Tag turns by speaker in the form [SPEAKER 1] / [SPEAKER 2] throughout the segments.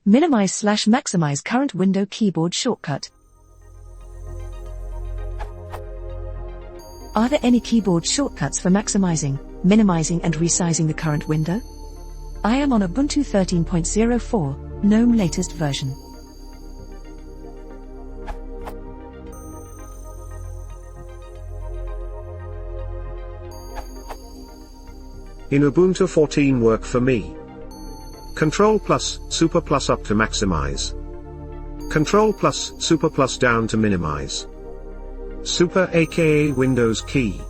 [SPEAKER 1] Minimize/maximize current window keyboard shortcut. Are there any keyboard shortcuts for maximizing, minimizing and resizing the current window? I am on Ubuntu 13.04, GNOME latest version.
[SPEAKER 2] In Ubuntu 14 work for me. Control plus, super plus up to maximize. Control plus, super plus down to minimize. Super aka Windows key.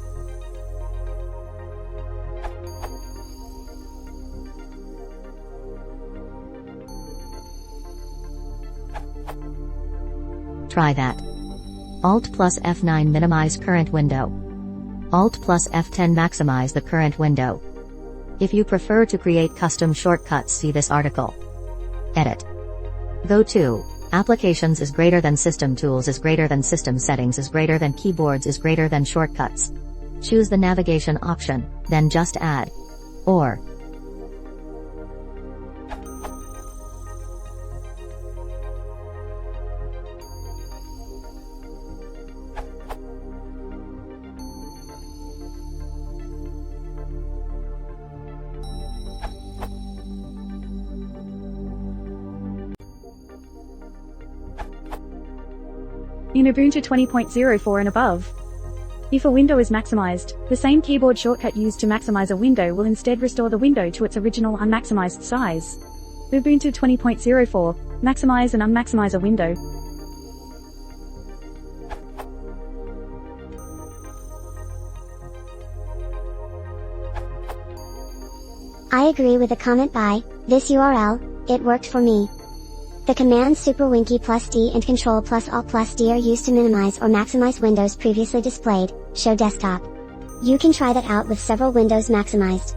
[SPEAKER 3] Try that. Alt plus F9 minimize current window. Alt plus F10 maximize the current window. If you prefer to create custom shortcuts, see this article. Edit. Go to Applications is greater than System Tools is greater than System Settings is greater than Keyboards is greater than Shortcuts. Choose the navigation option, then just add or.
[SPEAKER 4] In Ubuntu 20.04 and above. If a window is maximized, the same keyboard shortcut used to maximize a window will instead restore the window to its original unmaximized size. Ubuntu 20.04, maximize and unmaximize a window.
[SPEAKER 5] I agree with the comment by this URL, it worked for me. The commands Super Winky plus D and Control plus Alt plus D are used to minimize or maximize windows previously displayed, show desktop. You can try that out with several windows maximized.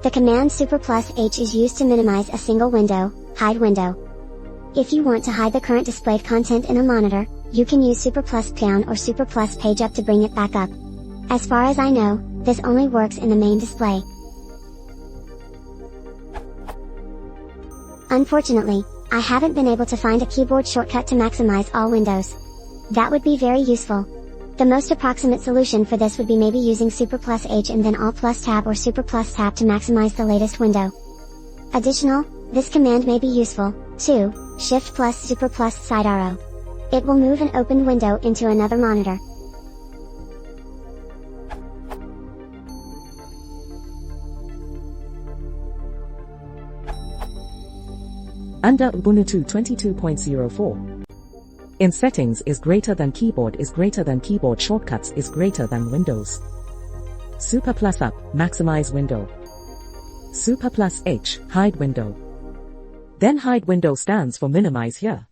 [SPEAKER 5] The command Super plus H is used to minimize a single window, hide window. If you want to hide the current displayed content in a monitor, you can use Super plus Down or Super plus Page Up to bring it back up. As far as I know, this only works in the main display. Unfortunately, I haven't been able to find a keyboard shortcut to maximize all windows. That would be very useful. The most approximate solution for this would be maybe using Super plus H and then Alt plus Tab or Super plus Tab to maximize the latest window. Additional, this command may be useful, too, Shift plus Super plus side arrow. It will move an open window into another monitor.
[SPEAKER 6] Under Ubuntu 22.04. In settings is greater than keyboard shortcuts is greater than Windows. Super plus up, maximize window. Super plus H, hide window. Then hide window stands for minimize here.